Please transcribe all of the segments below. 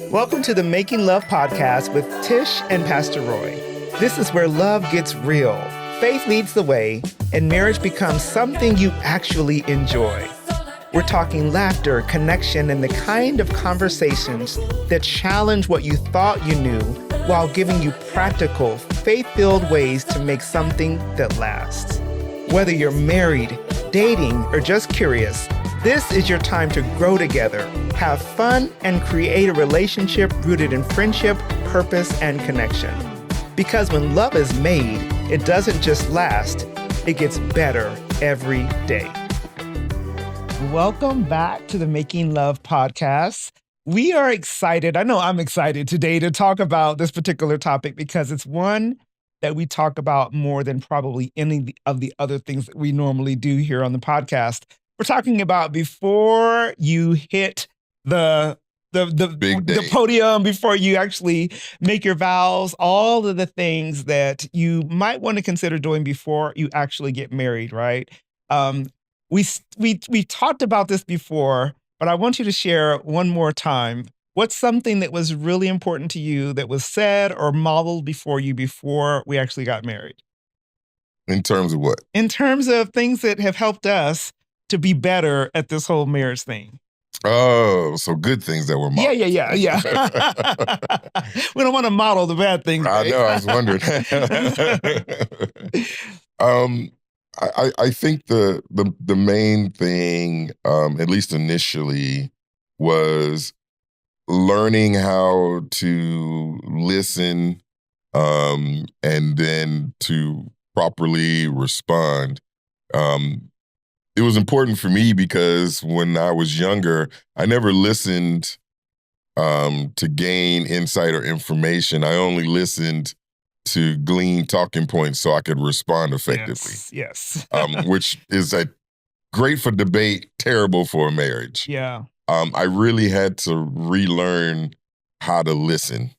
Welcome to the Making Love podcast with Tish and Pastor Roy. This is where love gets real, faith leads the way, and marriage becomes something you actually enjoy. We're talking laughter, connection, and the kind of conversations that challenge what you thought you knew while giving you practical, faith-filled ways to make something that lasts. Whether you're married, dating, or just curious, this is your time to grow together, have fun, and create a relationship rooted in friendship, purpose, and connection. Because when love is made, it doesn't just last, it gets better every day. Welcome back to the Making Love podcast. We are excited. I know I'm excited today to talk about this particular topic because it's one that we talk about more than probably any of the other things that we normally do here on the podcast. We're talking about before you hit the podium, before you actually make your vows, all of the things that you might want to consider doing before you actually get married, right? We talked about this before, but I want you to share one more time. What's something that was really important to you that was said or modeled before we actually got married? In terms of what? In terms of things that have helped us to be better at this whole marriage thing. Oh, so good things that were modeled. Yeah. We don't want to model the bad things. I know, I was wondering. I think the main thing, at least initially, was learning how to listen and then to properly respond. It was important for me because when I was younger, I never listened to gain insight or information. I only listened to glean talking points so I could respond effectively. Yes. Which is great for debate, terrible for a marriage. Yeah. I really had to relearn how to listen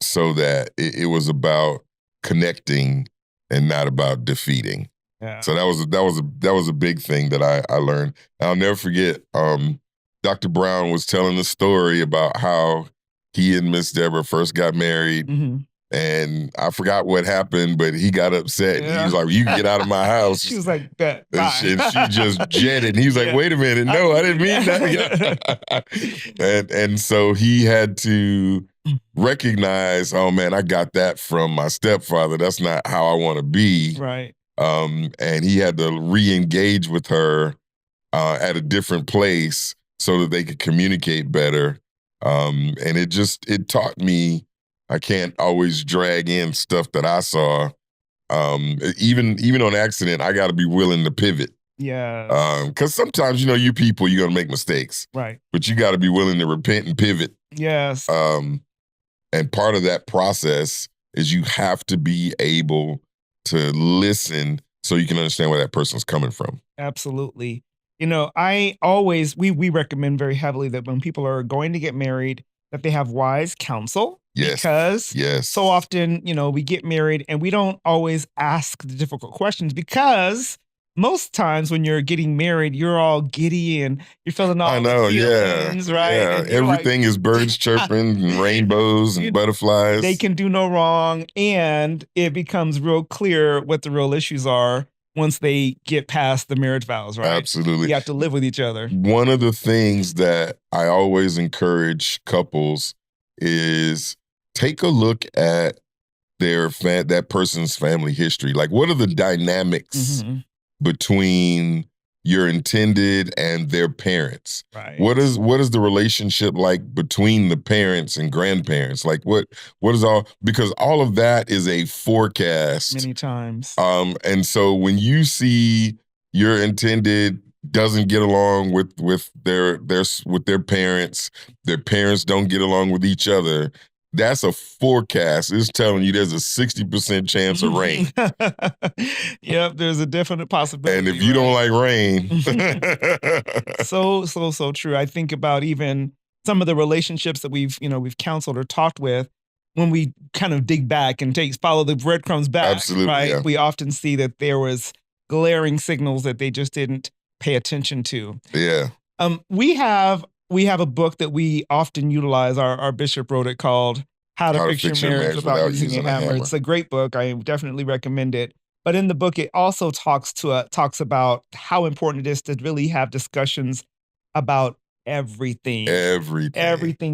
so that it was about connecting and not about defeating. Yeah. So that was a big thing that I learned. I'll never forget. Dr. Brown was telling the story about how he and Miss Deborah first got married, and I forgot what happened, but he got upset. And he was like, "You can get out of my house." She was like, "That." And she just jetted. And he was like, "Wait a minute, no, I didn't mean that." and so he had to recognize, "Oh man, I got that from my stepfather. That's not how I want to be." Right. And he had to re-engage with her at a different place so that they could communicate better. And it taught me I can't always drag in stuff that I saw. Even on accident, I got to be willing to pivot. Yeah. Because sometimes, you people, you're going to make mistakes. Right. But you got to be willing to repent and pivot. Yes. And part of that process is you have to be able to listen so you can understand where that person's coming from. Absolutely. We recommend very heavily that when people are going to get married, that they have wise counsel. Yes. Because so often, we get married and we don't always ask the difficult questions because most times when you're getting married, you're all giddy and you're feeling all the feelings, right? Yeah. Everything is birds chirping and rainbows and butterflies. They can do no wrong. And it becomes real clear what the real issues are once they get past the marriage vows, right? Absolutely. You have to live with each other. One of the things that I always encourage couples is take a look at that person's family history. Like, what are the dynamics between your intended and their parents? Right. What is the relationship like between the parents and grandparents? Like what is because all of that is a forecast. Many times. And so when you see your intended doesn't get along with their parents don't get along with each other, that's a forecast. It's telling you there's a 60% chance of rain. Yep, there's a definite possibility. And if you don't like rain. So true. I think about even some of the relationships that we've counseled or talked with. When we kind of dig back and follow the breadcrumbs back, absolutely, right? Yeah. We often see that there was glaring signals that they just didn't pay attention to. Yeah. We have we have a book that we often utilize. Our bishop wrote it called How to Fix Your Marriage Without Using a Hammer. It's a great book. I definitely recommend it. But in the book, it also talks about how important it is to really have discussions about everything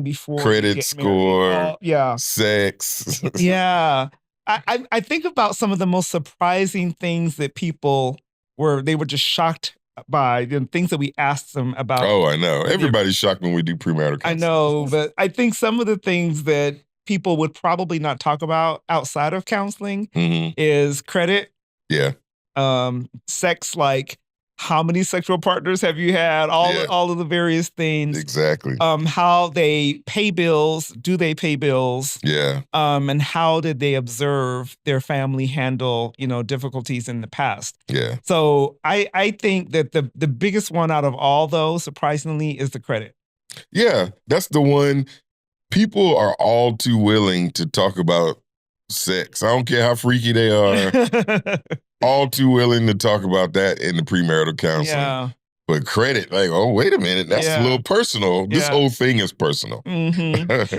before credit score, yeah, sex. yeah. I think about some of the most surprising things that people they were just shocked by, the things that we asked them about. Oh, I know. Everybody's shocked when we do premarital counseling. I know, but I think some of the things that people would probably not talk about outside of counseling is credit. Yeah. Sex, like how many sexual partners have you had? All of the various things. Exactly. How they pay bills. Do they pay bills? Yeah. And how did they observe their family handle, difficulties in the past? Yeah. So I think that the biggest one out of all those, surprisingly, is the credit. Yeah, that's the one. People are all too willing to talk about sex. I don't care how freaky they are. All too willing to talk about that in the premarital counseling. Yeah. But credit, like, oh, wait a minute, that's a little personal. This whole thing is personal.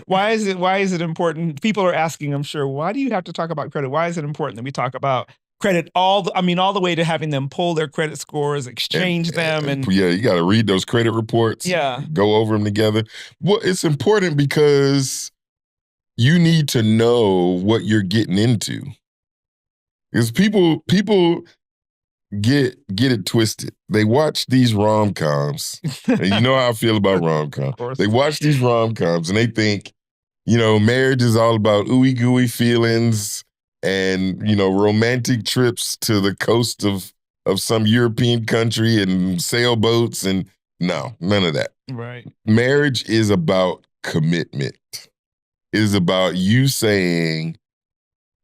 Why is it important? People are asking, I'm sure, why do you have to talk about credit? Why is it important that we talk about credit all the way to having them pull their credit scores, exchange them, and yeah, you got to read those credit reports. Yeah. Go over them together. Well, it's important because you need to know what you're getting into. Because people get it twisted. They watch these rom-coms, and you know how I feel about rom-coms. They watch these rom-coms and they think, marriage is all about ooey-gooey feelings and, romantic trips to the coast of some European country and sailboats, and no, none of that. Right. Marriage is about commitment. It is about you saying,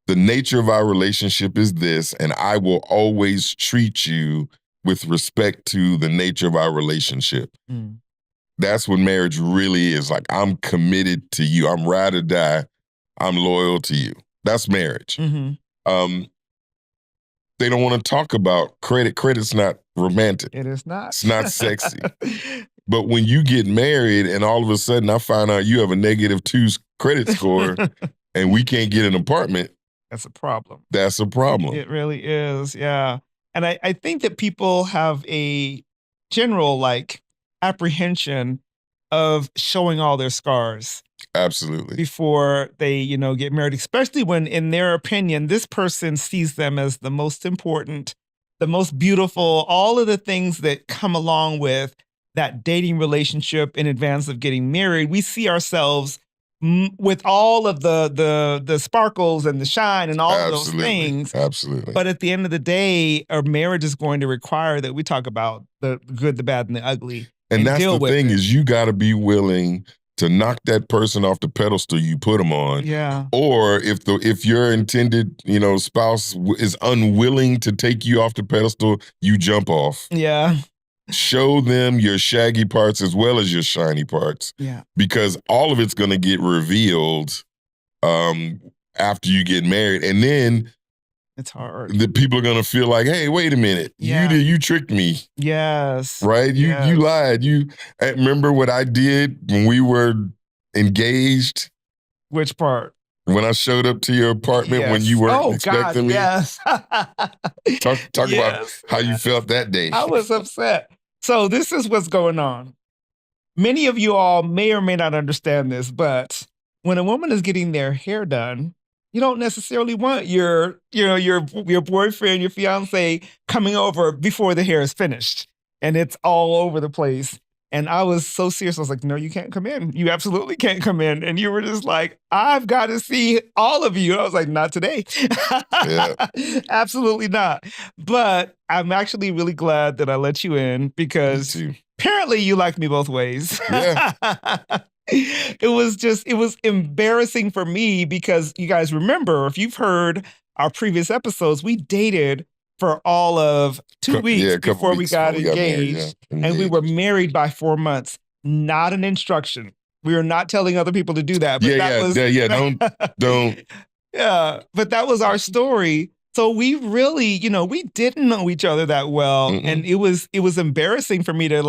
the nature of our relationship is this, and I will always treat you with respect to the nature of our relationship. That's what marriage really is. Like, I'm committed to you. I'm ride or die. I'm loyal to you. That's marriage. They don't want to talk about credit. Credit's not romantic. It is not. It's not sexy. But when you get married and all of a sudden I find out you have a -2 credit score and we can't get an apartment, that's a problem. That's a problem. It really is, yeah. And I think that people have a general apprehension of showing all their scars. Absolutely. Before they, get married, especially when, in their opinion, this person sees them as the most important, the most beautiful, all of the things that come along with that dating relationship in advance of getting married. We see ourselves with all of the sparkles and the shine and all of those things. Absolutely. But at the end of the day, a marriage is going to require that we talk about the good, the bad, and the ugly. And that's the thing is you got to be willing to knock that person off the pedestal you put them on. Yeah. Or if your intended, spouse is unwilling to take you off the pedestal, you jump off. Yeah. Show them your shaggy parts as well as your shiny parts. Yeah. Because all of it's going to get revealed after you get married. And then it's hard. The people are going to feel like, hey, wait a minute. Yeah. You tricked me. Yes. Right? You lied. Remember what I did when we were engaged? Which part? When I showed up to your apartment when you weren't expecting me? Yes. Talk about how you felt that day. I was upset. So this is what's going on. Many of you all may or may not understand this, but when a woman is getting their hair done, you don't necessarily want your boyfriend, your fiance coming over before the hair is finished and it's all over the place. And I was so serious. I was like, no, you can't come in. You absolutely can't come in. And you were just like, I've got to see all of you. I was like, not today. Yeah. Absolutely not. But I'm actually really glad that I let you in because apparently you like me both ways. Yeah. It was embarrassing for me because you guys remember, if you've heard our previous episodes, we dated for all of 2 weeks before we got engaged. And we were married by 4 months. Not an instruction. We were not telling other people to do that. But Don't. Yeah, but that was our story. So we really, we didn't know each other that well. And it was embarrassing for me to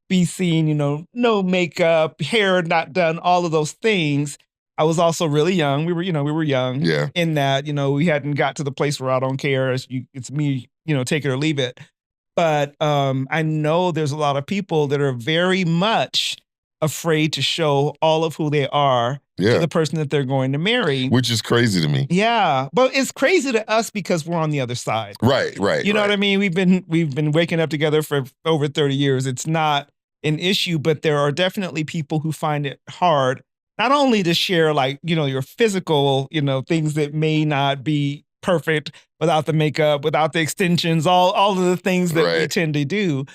be seen, no makeup, hair not done, all of those things. I was also really young. We were young Yeah. in that, we hadn't got to the place where I don't care. It's me, take it or leave it. But I know there's a lot of people that are very much afraid to show all of who they are to the person that they're going to marry. Which is crazy to me. Yeah, but it's crazy to us because we're on the other side. Right. You know what I mean? We've been waking up together for over 30 years. It's not an issue, but there are definitely people who find it hard not only to share like, your physical, things that may not be perfect without the makeup, without the extensions, all of the things that we tend to do,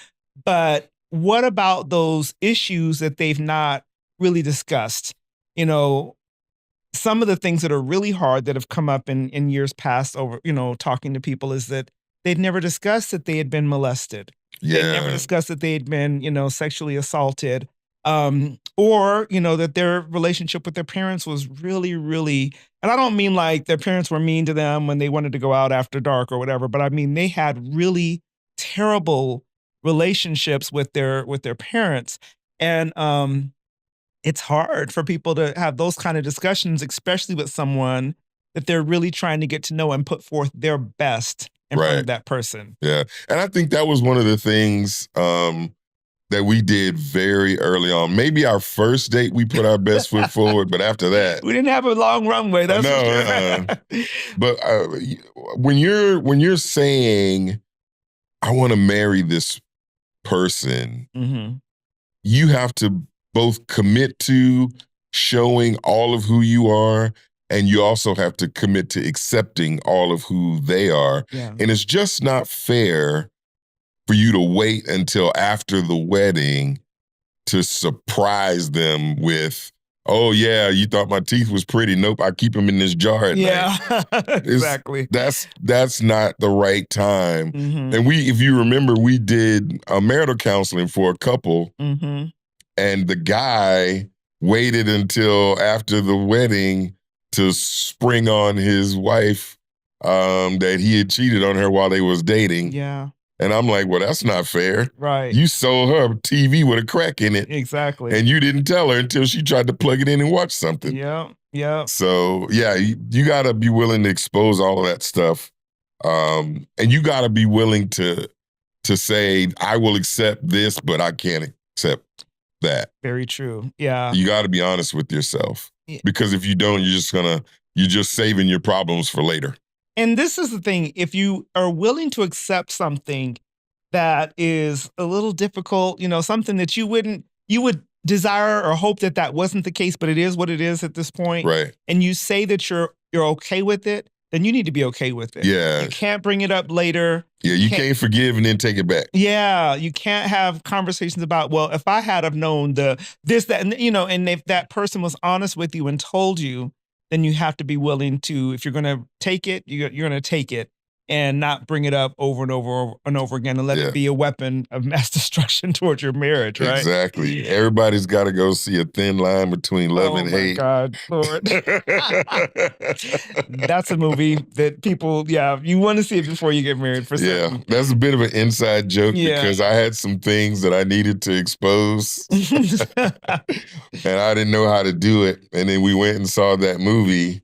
but what about those issues that they've not really discussed? Some of the things that are really hard that have come up in years past over, talking to people is that they'd never discussed that they had been molested. Yeah. They'd never discussed that they had been, sexually assaulted. Or, that their relationship with their parents was really, really, and I don't mean like their parents were mean to them when they wanted to go out after dark or whatever, but I mean, they had really terrible relationships with their parents. And, it's hard for people to have those kind of discussions, especially with someone that they're really trying to get to know and put forth their best in front of that person. Yeah. And I think that was one of the things, that we did very early on. Maybe our first date, we put our best foot forward, but after that, we didn't have a long runway. That's for sure. But when you're saying, I want to marry this person, you have to both commit to showing all of who you are, and you also have to commit to accepting all of who they are. Yeah. And it's just not fair for you to wait until after the wedding to surprise them with, oh yeah, you thought my teeth was pretty. Nope, I keep them in this jar at night. Exactly. That's not the right time. Mm-hmm. And if you remember, we did marital counseling for a couple, and the guy waited until after the wedding to spring on his wife that he had cheated on her while they was dating. Yeah. And I'm like, well, that's not fair. Right. You sold her a TV with a crack in it. Exactly. And you didn't tell her until she tried to plug it in and watch something. Yeah. So, yeah, you got to be willing to expose all of that stuff. And you got to be willing to say, I will accept this, but I can't accept that. Very true. Yeah. You got to be honest with yourself. Because if you don't, you're just saving your problems for later. And this is the thing, if you are willing to accept something that is a little difficult, something that you would desire or hope that wasn't the case, but it is what it is at this point. Right. And you say that you're okay with it, then you need to be okay with it. Yeah. You can't bring it up later. Yeah, you can't forgive and then take it back. Yeah, you can't have conversations about, well, if I had have known this, that, and and if that person was honest with you and told you, then you have to be willing to, if you're going to take it, you're going to take it and not bring it up over and over and over again and let it be a weapon of mass destruction towards your marriage, right? Exactly. Everybody's got to go see A Thin Line Between Love and Hate. Oh, my God, Lord. That's a movie that people, you want to see it before you get married for certain. Yeah, that's a bit of an inside joke because I had some things that I needed to expose and I didn't know how to do it. And then we went and saw that movie.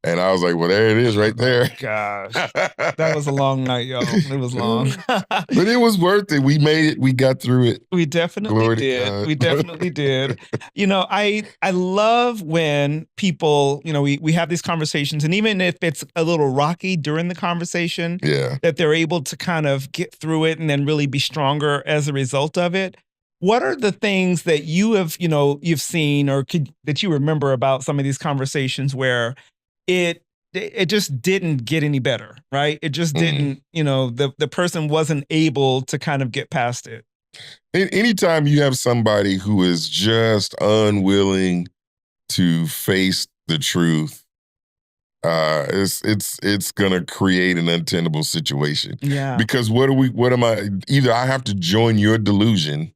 And I was like, well, there it is right there. Gosh, that was a long night, y'all. It was long. But it was worth it. We made it. We got through it. We definitely did. We definitely did. I love when people, we have these conversations, and even if it's a little rocky during the conversation, that they're able to kind of get through it and then really be stronger as a result of it. What are the things that you have, you've seen or that you remember about some of these conversations where it just didn't get any better, right? It just didn't, the person wasn't able to kind of get past it. Anytime you have somebody who is just unwilling to face the truth, it's gonna create an untenable situation. Yeah. Because either I have to join your delusion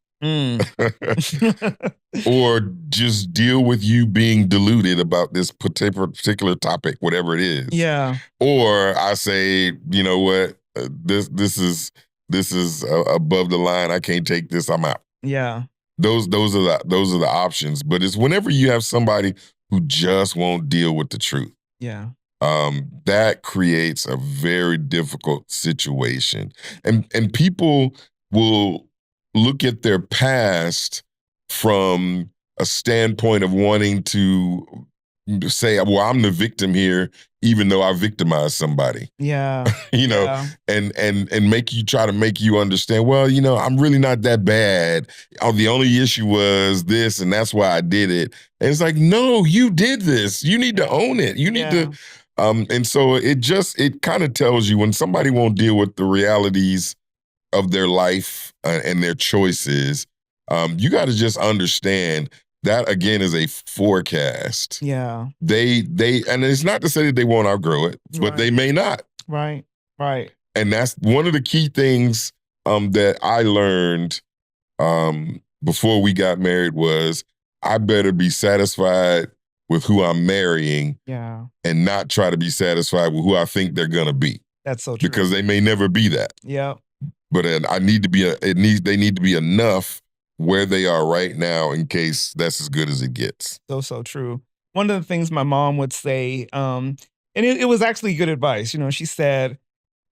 or just deal with you being deluded about this particular topic, whatever it is. Yeah. Or I say, you know what, this is above the line. I can't take this. I'm out. Yeah. Those are the options. But it's whenever you have somebody who just won't deal with the truth. Yeah. That creates a very difficult situation. And people will look at their past from a standpoint of wanting to say, well, I'm the victim here, even though I victimized somebody. Yeah. You know, Yeah. and make you try to make you understand, well, I'm really not that bad. Oh, the only issue was this, and that's why I did it. And it's like, no, you did this. You need to own it. You need Yeah. to and so it kind of tells you when somebody won't deal with the realities of their life and their choices, you got to just understand that again is a forecast. Yeah. They and it's not to say that they won't outgrow it, but Right. they may not. Right. Right. And that's one of the key things that I learned before we got married was I better be satisfied with who I'm marrying Yeah. and not try to be satisfied with who I think they're gonna be. That's so true. Because they may never be that. Yeah. But I need to be they need to be enough where they are right now in case that's as good as it gets. So true. One of the things my mom would say, and it was actually good advice. She said,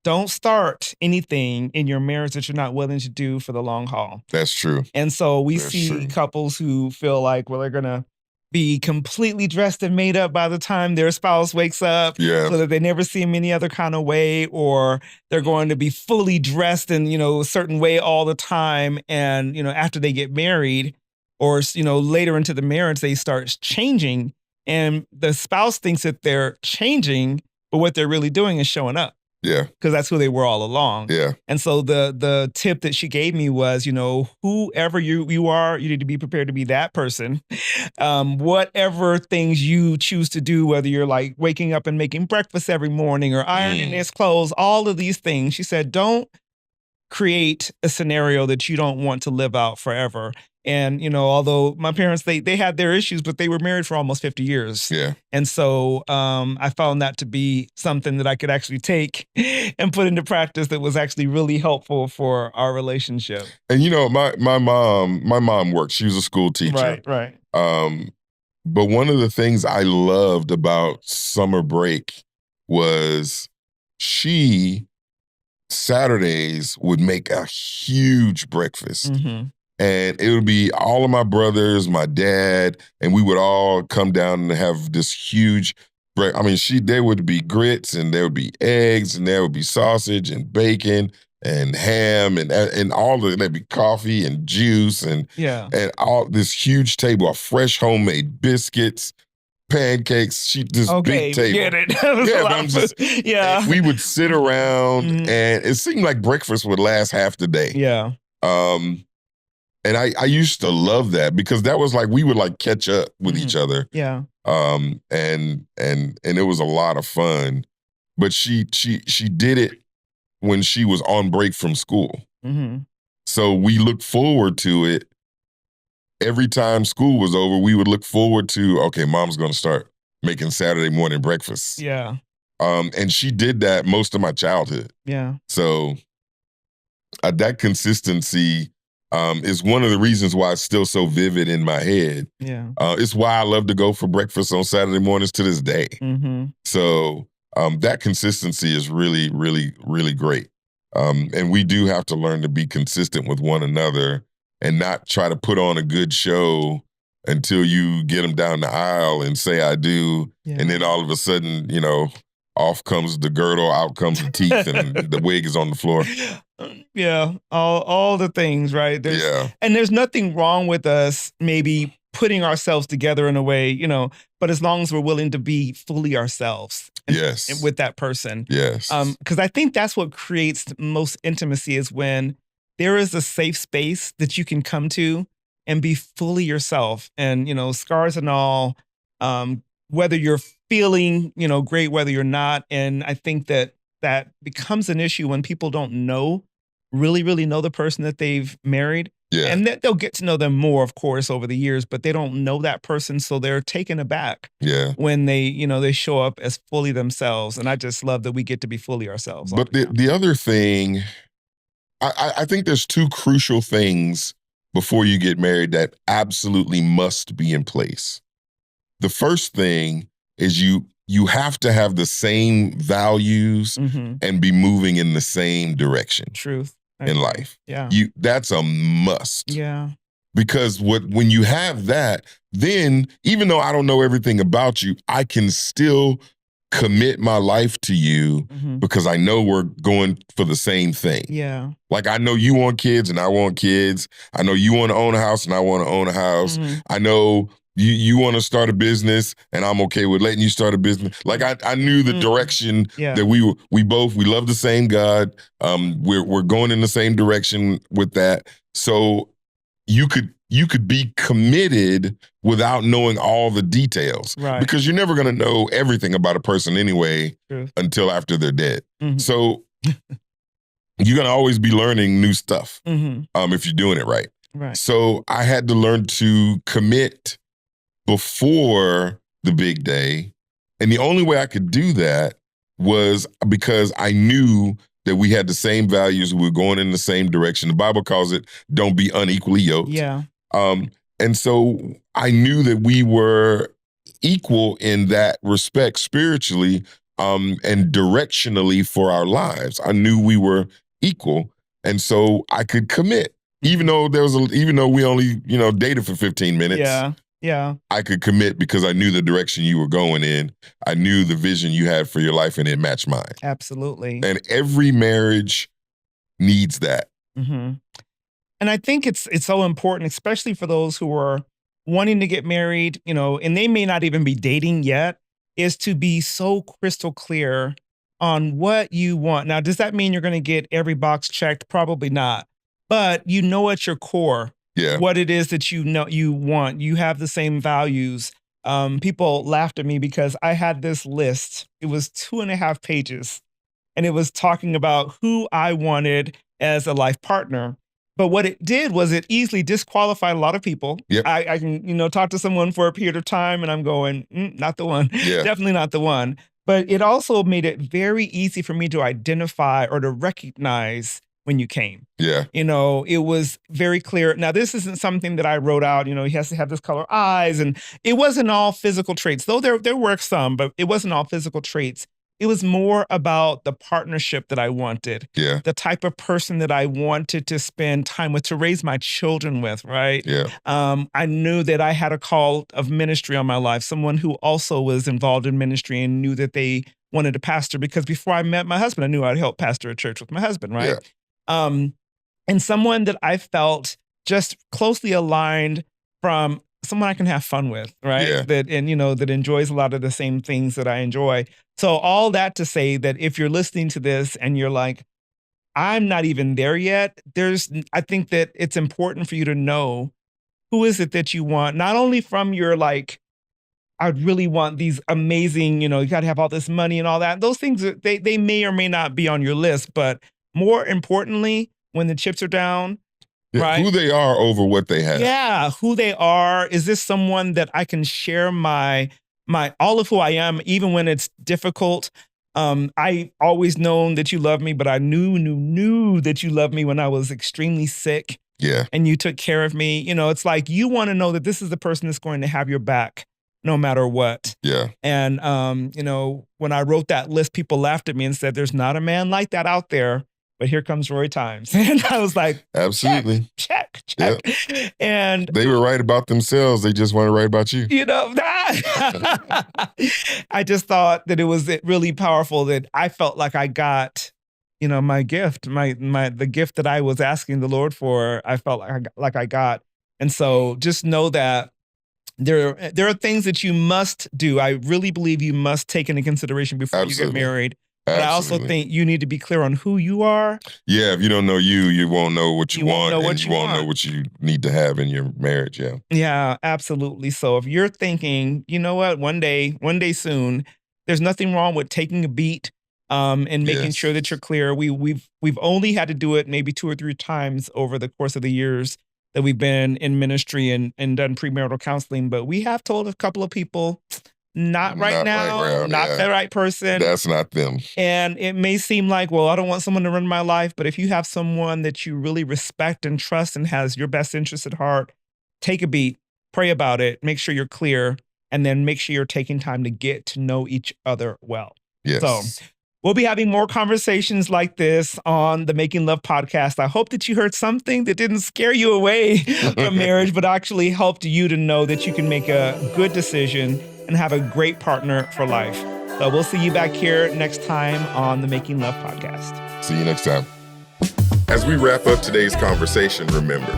don't start anything in your marriage that you're not willing to do for the long haul. That's true. And so we That's see true. couples who feel like, well, they're going to be completely dressed and made up by the time their spouse wakes up, Yeah. so that they never see him any other kind of way, or they're going to be fully dressed in, a certain way all the time. And, after they get married or, later into the marriage, they start changing, and the spouse thinks that they're changing, but what they're really doing is showing up. Yeah. Because that's who they were all along. Yeah. And so the tip that she gave me was, whoever you are, you need to be prepared to be that person. Whatever things you choose to do, whether you're like waking up and making breakfast every morning or ironing his clothes, all of these things. She said, don't create a scenario that you don't want to live out forever. And, although my parents, they had their issues, but they were married for almost 50 years. Yeah. And so I found that to be something that I could actually take and put into practice that was actually really helpful for our relationship. And my mom worked. She was a school teacher. Right. But one of the things I loved about summer break was she Saturdays would make a huge breakfast. Mm-hmm. And it would be all of my brothers, my dad, and we would all come down and have this huge there would be grits and there would be eggs and there would be sausage and bacon and ham and all of it. There'd be coffee and juice and all this huge table of fresh homemade biscuits, pancakes, big table. Get it. Yeah, but I'm just, we would sit around and it seemed like breakfast would last half the day. Yeah. And I used to love that because that was like we would like catch up with each other. Yeah. And it was a lot of fun. But she did it when she was on break from school. Mm-hmm. So we looked forward to it. Every time school was over, we would look forward to, okay, mom's gonna start making Saturday morning breakfast. Yeah. And she did that most of my childhood. Yeah. So that consistency is one of the reasons why it's still so vivid in my head. Yeah. It's why I love to go for breakfast on Saturday mornings to this day. Mm-hmm. So that consistency is really, really, really great. And we do have to learn to be consistent with one another and not try to put on a good show until you get them down the aisle and say, I do. Yeah. And then all of a sudden, off comes the girdle, out comes the teeth, and the wig is on the floor. Yeah, all the things, right? And there's nothing wrong with us maybe putting ourselves together in a way, but as long as we're willing to be fully ourselves with that person. Yes. Because I think that's what creates most intimacy is when there is a safe space that you can come to and be fully yourself. And, scars and all, whether you're feeling, great, whether you're not. And I think that becomes an issue when people don't really know the person that they've married. Yeah. And they'll get to know them more, of course, over the years, but they don't know that person. So they're taken aback when they show up as fully themselves. And I just love that we get to be fully ourselves. But the other thing, I think there's two crucial things before you get married that absolutely must be in place. The first thing is you have to have the same values and be moving in the same direction Truth. in life. Yeah. That's a must. Yeah. Because when you have that, then even though I don't know everything about you, I can still commit my life to you because I know we're going for the same thing. Yeah. Like I know you want kids and I want kids. I know you want to own a house and I want to own a house. I know you want to start a business and I'm okay with letting you start a business. Like I knew the direction that we love the same God. We're going in the same direction with that. So you could be committed without knowing all the details. Right. Because you're never gonna know everything about a person anyway until after they're dead. So you're gonna always be learning new stuff if you're doing it right. Right. So I had to learn to commit before the big day. And the only way I could do that was because I knew that we had the same values. We were going in the same direction. The Bible calls it, don't be unequally yoked. Yeah. And so I knew that we were equal in that respect spiritually and directionally for our lives. I knew we were equal. And so I could commit. Even though we only, dated for 15 minutes. Yeah. Yeah. I could commit because I knew the direction you were going in. I knew the vision you had for your life and it matched mine. Absolutely. And every marriage needs that. And I think it's so important, especially for those who are wanting to get married, and they may not even be dating yet, is to be so crystal clear on what you want. Now, does that mean you're going to get every box checked? Probably not. But at your core what it is that you want. You have the same values. People laughed at me because I had this list. It was 2.5 pages. And it was talking about who I wanted as a life partner. But what it did was it easily disqualified a lot of people. Yep. I can, talk to someone for a period of time and I'm going, not the one. Yeah. Definitely not the one. But it also made it very easy for me to identify or to recognize when you came. Yeah. It was very clear. Now, this isn't something that I wrote out. He has to have this color eyes. And it wasn't all physical traits, though there were some, but it wasn't all physical traits. It was more about the partnership that I wanted. Yeah. The type of person that I wanted to spend time with, to raise my children with, right? Yeah. I knew that I had a call of ministry on my life, someone who also was involved in ministry and knew that they wanted to pastor, because before I met my husband, I knew I'd help pastor a church with my husband, right? Yeah. And someone that I felt just closely aligned from someone I can have fun with, right? Yeah. That enjoys a lot of the same things that I enjoy. So all that to say that if you're listening to this and you're like, I'm not even there yet, I think that it's important for you to know who is it that you want, not only from your I really want these amazing, you got to have all this money and all that. Those things, they may or may not be on your list, but more importantly, when the chips are down, right? Who they are over what they have. Yeah, who they are. Is this someone that I can share my all of who I am, even when it's difficult? I always known that you love me, but I knew that you loved me when I was extremely sick. Yeah. And you took care of me. It's like you want to know that this is the person that's going to have your back no matter what. Yeah. And when I wrote that list, people laughed at me and said, "There's not a man like that out there." But here comes Roy Times. And I was like, absolutely. Check. Yep. And they were right about themselves. They just want to write about you. I just thought that it was really powerful that I felt like I got, my gift, the gift that I was asking the Lord for. I felt like I got. And so just know that there are things that you must do. I really believe you must take into consideration before you get married. But I also think you need to be clear on who you are. Yeah, if you don't know you won't know what you want, and you won't know what you need to have in your marriage. Yeah. Yeah, absolutely. So if you're thinking, you know what, one day soon, there's nothing wrong with taking a beat and making sure that you're clear. We've only had to do it maybe 2 or 3 times over the course of the years that we've been in ministry and done premarital counseling, but we have told a couple of people, not right now, not the right person. That's not them. And it may seem like, well, I don't want someone to run my life, but if you have someone that you really respect and trust and has your best interest at heart, take a beat, pray about it, make sure you're clear, and then make sure you're taking time to get to know each other well. Yes. So we'll be having more conversations like this on the Making Love podcast. I hope that you heard something that didn't scare you away from marriage, but actually helped you to know that you can make a good decision and have a great partner for life. So we'll see you back here next time on the Making Love podcast. See you next time. As we wrap up today's conversation, remember,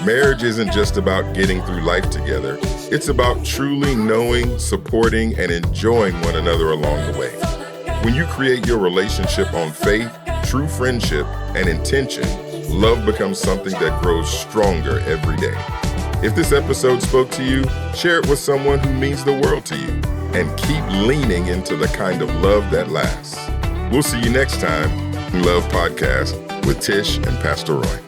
marriage isn't just about getting through life together. It's about truly knowing, supporting, and enjoying one another along the way. When you create your relationship on faith, true friendship, and intention, love becomes something that grows stronger every day. If this episode spoke to you, share it with someone who means the world to you, and keep leaning into the kind of love that lasts. We'll see you next time, Love Podcast with Tish and Pastor Roy.